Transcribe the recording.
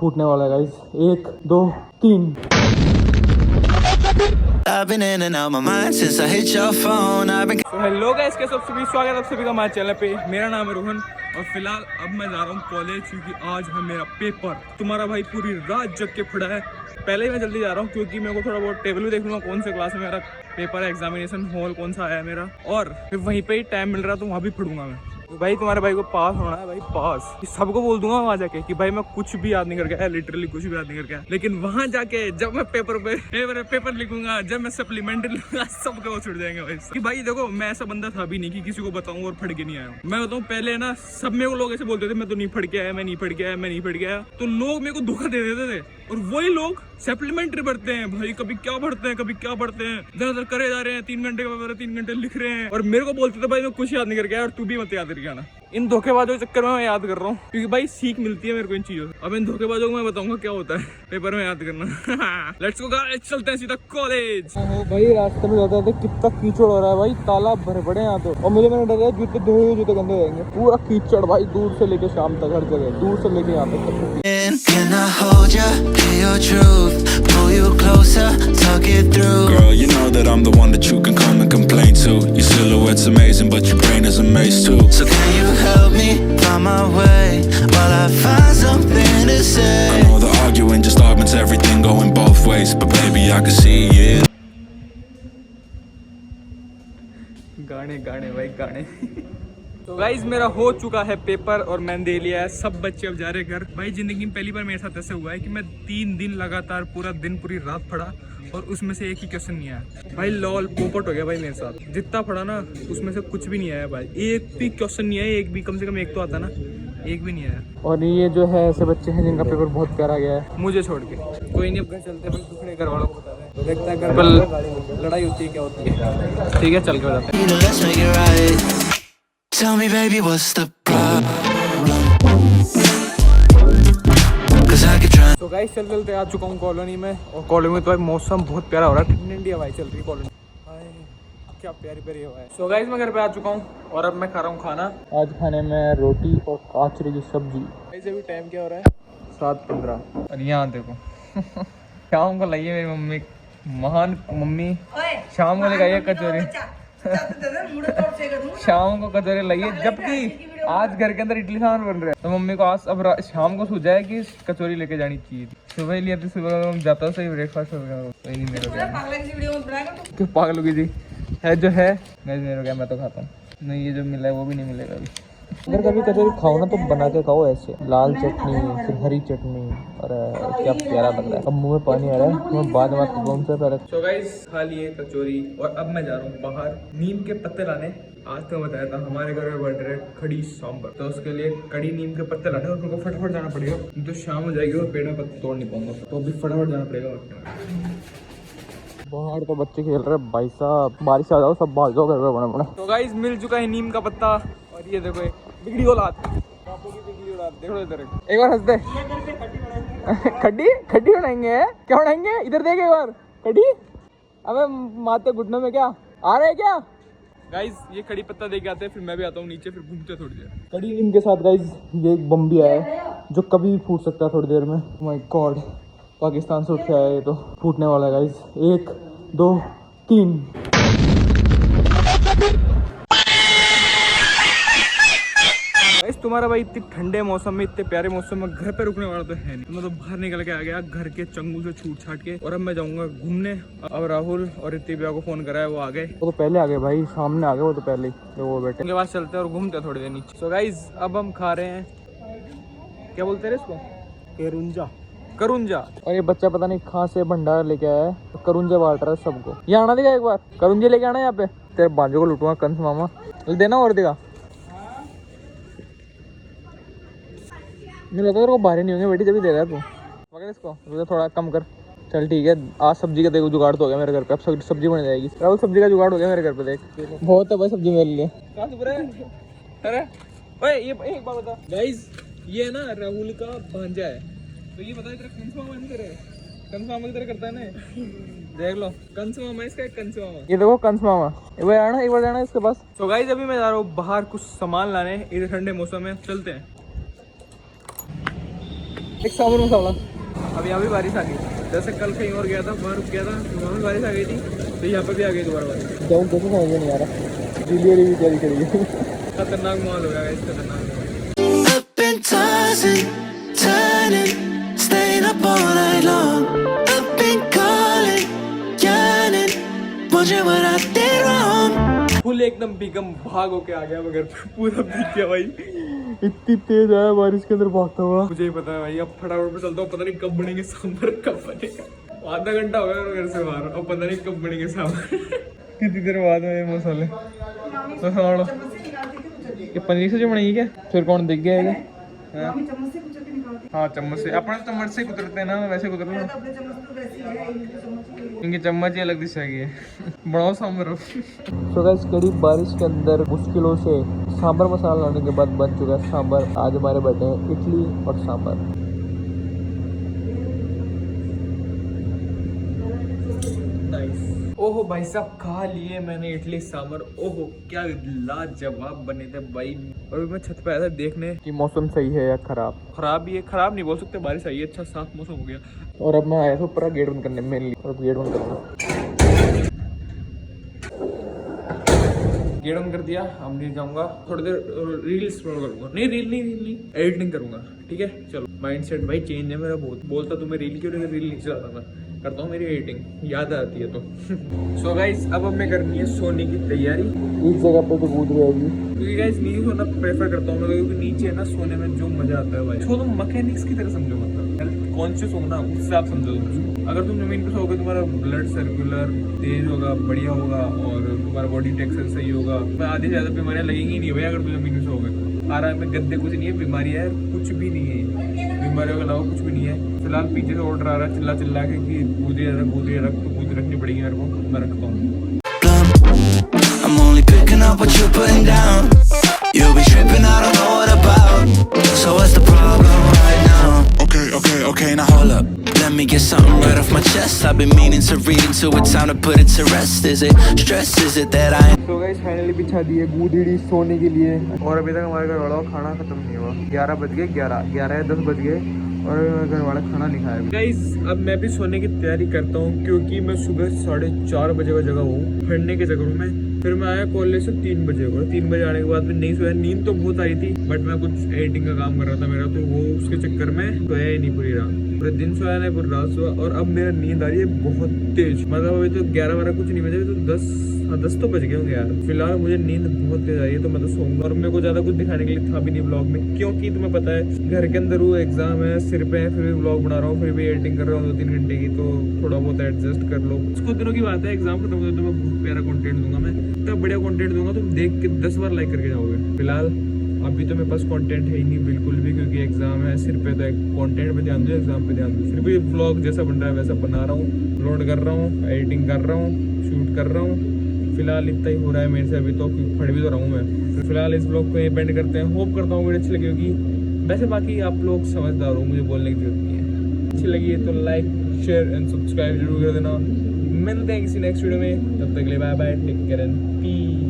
फूटने वाला है guys. 1 2 3। Hello guys, कैसे आप सभी, स्वागत है आप सभी का हमारे चैनल पे। मेरा नाम है रोहन और फिलहाल अब मैं जा रहा हूँ कॉलेज, क्योंकि आज है मेरा पेपर। तुम्हारा भाई पूरी रात जग के पढ़ा है। पहले ही मैं जल्दी जा रहा हूँ क्योंकि मेरे को थोड़ा बहुत टेबल भी देख लूँगा कौन से क्लास में मेरा पेपर है, एग्जामिनेशन हॉल कौन सा आया है मेरा, और फिर वहीं पे ही टाइम मिल रहा तो वहाँ भी पढ़ूंगा मैं। तो भाई तुम्हारे भाई को पास होना है भाई, पास। सबको बोल दूंगा वहाँ जाके कि भाई मैं कुछ भी याद नहीं करके आया, लिटरली कुछ भी याद नहीं करके आया। लेकिन वहाँ जाके जब मैं पेपर लिखूंगा, जब मैं सप्लीमेंट्री लिखूंगा, सबके वो छुट जाएंगे भाई। कि भाई देखो, मैं ऐसा बंदा था भी नहीं कि किसी को बताऊं और पढ़ के नहीं आया हूँ। मैं बताऊँ पहले ना, सब मेरे को लोग ऐसे बोलते थे मैं तो नहीं पढ़ के आया, मैं नहीं पढ़ के आया, मैं नहीं पढ़ के आया। तो लोग मेरे को धोखा दे देते थे और वही लोग सप्लीमेंट्री पढ़ते हैं भाई, कभी क्या पढ़ते हैं, कभी क्या पढ़ते हैं, इधर करे जा रहे हैं। 3 घंटे का पेपर, 3 घंटे लिख रहे हैं और मेरे को बोलते थे भाई मैं कुछ याद नहीं करके आया और तू भी मत याद करके आना। इन धोखेबाजों के चक्कर में मैं याद कर रहा हूँ, क्योंकि भाई सीख मिलती है मेरे को इन चीजों से। अब इन धोखेबाजों को मैं बताऊंगा क्या होता है पेपर में याद करना। लेट्स गो गाइस, चलते हैं सीधा कॉलेज। भाई रास्ते में जाते थे कितना कीचड़ हो रहा है भाई, तालाब भरे पड़े यहाँ तो। और मुझे मैंने डर है जूते धोए हुए जूते गंदे रहेंगे। पूरा कीचड़ भाई, दूर से लेके शाम तक हर जगह, दूर से लेके यहाँ तक। Pull you closer, talk it through. Girl, you know that I'm the one that you can come and complain to. Your silhouette's amazing, but your brain is a maze too. So can you help me find my way while I find something to say? I know the arguing just augments everything going both ways, but baby I can see it. गाने गाने भाई गाने। तो guys मेरा हो चुका है paper और मैंने दे लिया है। सब बच्चे अब जा रहे घर। भाई जिंदगी में पहली बार मेरे साथ ऐसा हुआ है कि मैं 3 दिन लगातार पूरा दिन पूरी रात पढ़ा और उसमें से एक ही क्वेश्चन नहीं आया। भाई लॉल पोपट हो गया भाई मेरे साथ। जितना पढ़ा ना उसमें से कुछ भी नहीं आया भाई, एक भी क्वेश्चन नहीं आया। एक भी, कम से कम एक तो आता ना, एक भी नहीं आया। और ये जो है ऐसे बच्चे हैं जिनका पेपर बहुत प्यारा गया है, मुझे छोड़ के। कोई नहीं, अब घर चलते हैं, दूसरे घर वालों को बता दें। तो देखते हैं घर पर लड़ाई होती है क्या होती है। ठीक है, चल के बताते हैं। Tell me baby what's the problem? तो गाइस चलते आ चुका हूँ कॉलोनी में, और कॉलोनी में तो भाई मौसम बहुत प्यारा हो रहा है। ठंडी हवा चल रही है कॉलोनी, क्या प्यारी प्यारी हवा है। सो गाइस मैं घर पे आ चुका हूँ और अब मैं खा रहा हूँ खाना। आज खाने में रोटी और काचरे की सब्जी। ऐसे भी टाइम क्या हो रहा है, 7:15। और यहाँ देखो शाम को लाइए मेरी मम्मी, महान मम्मी, शाम को लेकर आइए कचौरी। शाम को कचौरी लाइए, जबकि आज घर के अंदर इडली सांभर बन रहे हैं। तो मम्मी को आज अब शाम को सूझा है कि कचौरी लेके जानी चाहिए थी। सुबह लिया थी, सुबह जाता सही ब्रेकफास्ट हो गया। नहीं मेरा क्यों पागल होगी जी, है जो है मेरे क्या, मैं तो खाता हूँ। नहीं, ये जो मिला है वो भी नहीं मिलेगा अभी। अगर कभी कचौरी खाओ ना तो बना के खाओ ऐसे, लाल चटनी फिर हरी चटनी, और क्या प्यारा लग रहा है। अब मुंह में पानी आ रहा है, मैं बाद में से पहले। सो गाइस खा लिए कचौरी और अब मैं जा रहा हूँ बाहर नीम के पत्ते लाने। आज तो बताया था हमारे घर में बन रहे कड़ी सांभर, तो उसके लिए कड़ी नीम के पत्ते लाने और उनको फटाफट जाना पड़ेगा, तो शाम हो जाएगी और पेड़ में पत्ते तोड़ नहीं पाऊंगा, तो अभी फटाफट जाना पड़ेगा। बाहर तो बच्चे खेल रहे हैं भाई साहब, बारिश आ जाओ सब भाग जाओ घर पे बना बना। तो गाइस मिल चुका है नीम का पत्ता, और ये देखो बिगड़ी औलाद, देखो इधर एक बार हंस दे। खड्डी बनाएंगे, क्या बनाएंगे, इधर देख एक बार खड्डी। अबे माते घुटनों में क्या आ रहा है क्या। गाइस ये कड़ी पत्ता दे के आते हैं, फिर मैं भी आता हूँ नीचे, फिर घूमते थोड़ी देर। कड़ी नीम के साथ गाइस ये एक बम भी आया है जो कभी भी फूट सकता है थोड़ी देर में। माय गॉड, पाकिस्तान से उठ के आया, ये तो फूटने वाला है गाइस। 1 2 3। तुम्हारा भाई इतने ठंडे मौसम में, इतने प्यारे मौसम में घर पे रुकने वाला तो है नहीं। मैं तो बाहर निकल के आ गया घर के चंगू से छूट छाट के, और अब मैं जाऊंगा घूमने। अब राहुल और रितिक भैया को फोन करा है, वो आ गए। वो तो पहले आ गए भाई, सामने आ गए वो तो पहले ही, तो वो बैठे। उनके पास चलते हैं और घूमते हैं थोड़ी देर नीचे। सो गाइस अब हम खा रहे हैं, क्या बोलते हैं इसको, करुंजा। और ये बच्चा पता नहीं कहाँ से भंडारा लेके आया है, तो करुंजा बांट रहा है सबको। यहाँ आना देगा एक बार, करुंजे लेके आना यहाँ पे। तेरे बांझों को लूटूंगा कंस मामा, देना और देगा। मुझे लगता है तेरे को बाहर नहीं होंगे बेटी, जब भी दे रहा है तू। पकड़ इसको, तो थोड़ा कम कर। चल ठीक है, आज सब्जी का देखो जुगाड़ तो हो गया मेरे घर पे, अब सब्जी बन जाएगी। राहुल सब्जी का जुगाड़ हो गया मेरे घर पे, देख बहुत है भाई सब्जी मेरे लिए। अरे ओए ये एक बात बता गाइस, ये ना राहुल का भांजा है, तो ये बता तेरा कंस मामा नहीं तेरे, कंस मामा की तरह करता है ना, देख लो कंस मामा, इसका एक कंस मामा, ये देखो कंस मामा। एक बार जाना इसके पास। तो गाइस अभी मैं जा रहा हूँ बाहर कुछ सामान लाने, इधर ठंडे मौसम में चलते हैं। एक सांभर मसाला। अब यहाँ भी बारिश आ गई, जैसे कल कहीं और गया था वहाँ रुक गया था, वहाँ भी बारिश आ गई थी, तो यहाँ पे भी आ गई दोबारा बारिश। जाऊँ कैसे समझ में नहीं आ रहा, दिल्ली वाली भी तैयारी करेगी। खतरनाक माहौल हो गया इस खतरनाक। Up and tossing, turning, staying up all night long. Up and calling, yearning, wondering what I did wrong. Full एकदम बिगम भाग होके आ गया मगर पूरा भीग गया भाई, इतनी तेज आया बारिश के अंदर भागता हुआ। मुझे ही पता है भाई, अब फटाफट पे चलता हूँ, पता नहीं कब बनेंगे सांभर, कब बनेगा। आधा घंटा हो गया घर से बाहर, अब पता नहीं कब बनेंगे सांभर। कितनी देर बाद में ये मसाले ये पनीर से जो बनाई क्या, फिर कौन दिख गया है? हाँ चम्मच से, अपने चम्मच से कुतरते हैं ना, वैसे कुतर लो। इनकी चम्मच ही अलग दिशा की है। बनाओ सांभर। सो गाइस कड़ी बारिश के अंदर मुश्किलों से सांभर मसाला लाने के बाद बन चुका है सांभर। आज हमारे बैठे हैं इडली और सांभर। ओहो भाई साहब, खा लिए मैंने इडली सांभर। ओहो क्या लाजवाब बने थे भाई। और अभी मैं छत पे आया था देखने कि मौसम सही है या खराब। खराब भी है, खराब नहीं बोल सकते, बारिश आई है, अच्छा साफ मौसम हो गया। और अब मैं आया था ऊपर गेट बंद करने मेरे लिए, और गेट बंद करना, गेट बंद कर दिया। अब नहीं जाऊंगा, थोड़ी देर रील स्क्रॉल करूंगा। नहीं रील नहीं एडिटिंग करूंगा, ठीक है। चलो माइंड सेट भाई चेंज है मेरा बहुत। बोलता तुम्हें रील क्यों नहीं, रील नहीं चलाता मैं, करता हूँ मेरी एडिटिंग, याद आती है तो। सो गाइस अब हमें करनी है सोने की तैयारी। इस जगह पे तो कूद रहेगी, क्योंकि गाइस नीचे सोना प्रेफर करता हूँ मैं, क्योंकि नीचे है ना सोने में जो मजा आता है भाई, उसको तुम मैकेनिक्स की तरह समझो, मतलब हेल्थ कॉन्शियस होना उससे आप समझो तुम। अगर तुम जमीन पे सोओगे तुम्हारा ब्लड सर्कुलर तेज होगा, बढ़िया होगा, और तुम्हारा बॉडी टेक्सचर सही होगा। आधी से ज्यादा बीमारियां लगेंगी नहीं भाई अगर तुम जमीन पे सोओगे। आराम में गद्दे कुछ नहीं है, बीमारी है कुछ भी नहीं है, बीमारियों के अलावा कुछ भी नहीं है। फिलहाल पीछे से ऑर्डर आ रहा है चिल्ला के कि कूदे रख, तो कूद रखनी पड़ेगी मेरे को, मैं रखता हूँ। I'm only picking up what you're putting down. You'll be tripping, I don't know what about. So what's the problem right now? Okay, now hold up. Let me get something right off my chest. I've been meaning to read into it, time to put it to rest. Is it stress? Is it that I? So guys finally बिछा दिए गूदड़ी सोने के लिए, और अभी तक हमारे घर वालों का खाना खत्म नहीं हुआ। 11 बज गए, 11 या 10 बज गए, और घर वाला खाना नहीं खाया। गाइस अब मैं भी सोने की तैयारी करता हूँ, क्योंकि मैं सुबह 4:30 बजे का जगह हूँ पढ़ने के चक्करों में। फिर मैं आया कॉलेज से 3 बजे, और 3 बजे आने के बाद में नहीं सोया। नींद तो बहुत आई थी, बट मैं कुछ एडिटिंग का काम कर रहा था मेरा, तो वो उसके चक्कर में सोया ही नहीं पूरी रात। पूरे दिन सोया नहीं, पूरी रात सोया। और अब मेरा नींद आ रही है बहुत तेज, मतलब अभी तो 11-12 कुछ नहीं बजे, तो 10 तो बज गए होंगे यार। फिलहाल मुझे नींद बहुत तेज आ रही है, तो मैं तो सोऊंगा। और मेरे को ज्यादा कुछ दिखाने के लिए था भी नहीं ब्लॉग में, क्योंकि तुम्हें पता है घर के अंदर वो एग्जाम है, सिर पे है, फिर भी ब्लॉग बना रहा हूँ, फिर भी एडिटिंग कर रहा हूँ 2-3 घंटे की, तो थोड़ा बहुत एडजस्ट कर लो। कुछ दिनों की बात है, एग्जाम खत्म हो तो मैं बहुत प्यारा कंटेंट दूंगा, मैं इतना बढ़िया कंटेंट दूंगा तुम देख के 10 बार लाइक करके जाओगे। फिलहाल अभी तो मेरे पास कंटेंट है ही नहीं बिल्कुल भी, क्योंकि एग्जाम है। सिर पे तो कंटेंट पे ध्यान दो, एग्जाम पे ध्यान दो। फिर भी व्लॉग जैसा बन रहा है वैसा बना रहा हूँ, अपलोड कर रहा हूँ, एडिटिंग कर रहा हूँ, शूट कर रहा हूँ। फिलहाल इतना ही हो रहा है मेरे से अभी तो, पढ़ भी तो रहा हूँ मैं। तो फिलहाल इस ब्लॉग को यहीं पेंड करते हैं। होप करता हूँ वीडियो अच्छी लगी होगी। वैसे बाकी आप लोग समझदार हो, मुझे बोलने की जरूरत नहीं है। अच्छी लगी है तो लाइक शेयर एंड सब्सक्राइब जरूर कर देना। मिलते हैं किसी नेक्स्ट वीडियो में, तब तक के लिए bye bye, take care and piece.